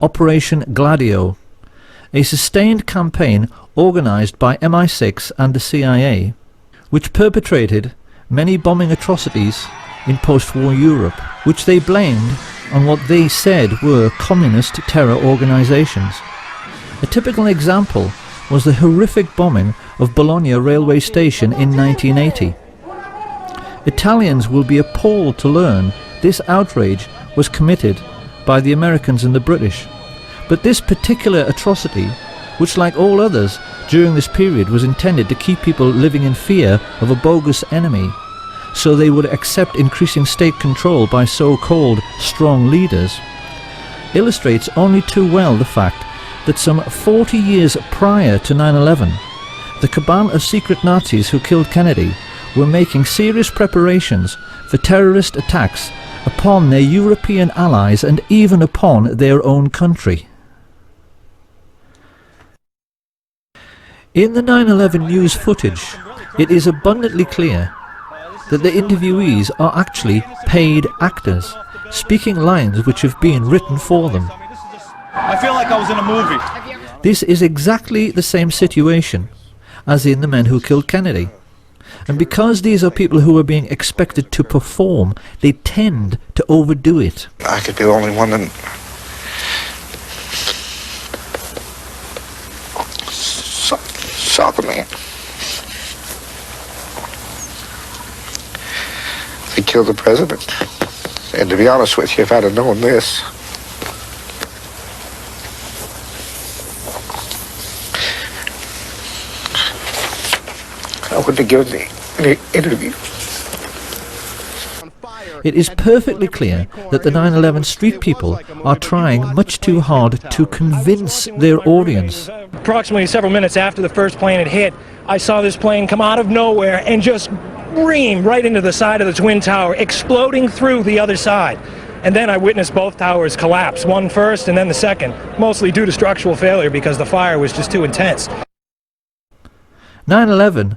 Operation Gladio, a sustained campaign organized by MI6 and the CIA, which perpetrated many bombing atrocities in post-war Europe, which they blamed on what they said were communist terror organizations. A typical example was the horrific bombing of Bologna railway station in 1980. Italians will be appalled to learn this outrage was committed by the Americans and the British. But this particular atrocity, which like all others during this period was intended to keep people living in fear of a bogus enemy, so they would accept increasing state control by so-called strong leaders, illustrates only too well the fact that some 40 years prior to 9/11, the cabal of secret Nazis who killed Kennedy were making serious preparations for terrorist attacks upon their European allies and even upon their own country. In the 9/11 news footage, it is abundantly clear that the interviewees are actually paid actors, speaking lines which have been written for them. I feel like I was in a movie. This is exactly the same situation as in The Men Who Killed Kennedy. And because these are people who are being expected to perform, they tend to overdo it. I could be the only one that... saw the man. They killed the president. And to be honest with you, if I'd have known this... I wouldn't have given the interview. It is perfectly clear that the 9/11 street people are trying much too hard to convince their audience. Approximately several minutes after the first plane had hit, I saw this plane come out of nowhere and just ream right into the side of the Twin Tower, exploding through the other side. And then I witnessed both towers collapse, one first and then the second, mostly due to structural failure because the fire was just too intense. 9/11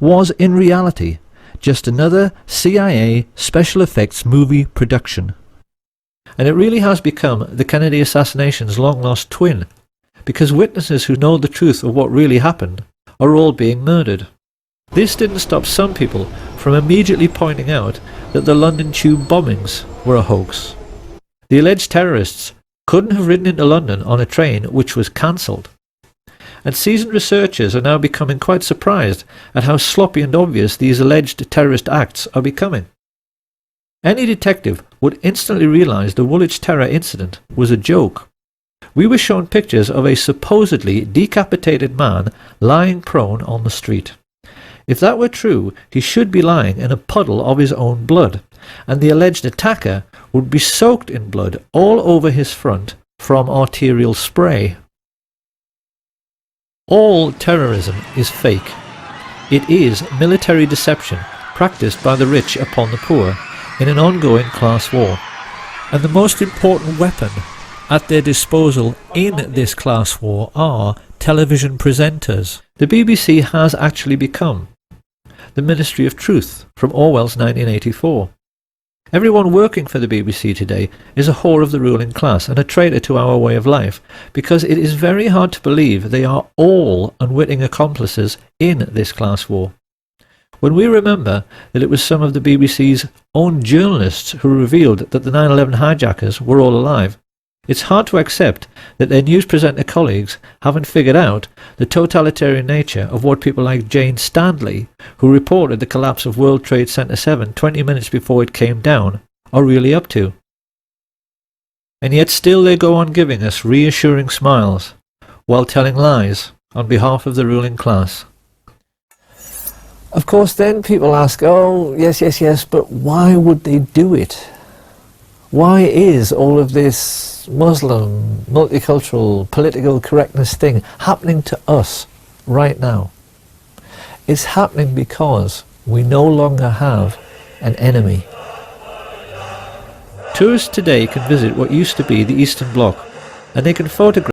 was in reality just another CIA special effects movie production. And it really has become the Kennedy assassination's long-lost twin, because witnesses who know the truth of what really happened are all being murdered. This didn't stop some people from immediately pointing out that the London Tube bombings were a hoax. The alleged terrorists couldn't have ridden into London on a train which was cancelled. And seasoned researchers are now becoming quite surprised at how sloppy and obvious these alleged terrorist acts are becoming. Any detective would instantly realise the Woolwich terror incident was a joke. We were shown pictures of a supposedly decapitated man lying prone on the street. If that were true, he should be lying in a puddle of his own blood, and the alleged attacker would be soaked in blood all over his front from arterial spray. All terrorism is fake. It is military deception practiced by the rich upon the poor in an ongoing class war. And the most important weapon at their disposal in this class war are television presenters. The BBC has actually become the Ministry of Truth from Orwell's 1984. Everyone working for the BBC today is a whore of the ruling class and a traitor to our way of life, because it is very hard to believe they are all unwitting accomplices in this class war. When we remember that it was some of the BBC's own journalists who revealed that the 9/11 hijackers were all alive, it's hard to accept that their news presenter colleagues haven't figured out the totalitarian nature of what people like Jane Stanley, who reported the collapse of World Trade Center 7 20 minutes before it came down, are really up to. And yet still they go on giving us reassuring smiles, while telling lies on behalf of the ruling class. Of course then people ask, oh yes, but why would they do it? Why is all of this Muslim, multicultural, political correctness thing happening to us right now? It's happening because we no longer have an enemy. Tourists today can visit what used to be the Eastern Bloc, and they can photograph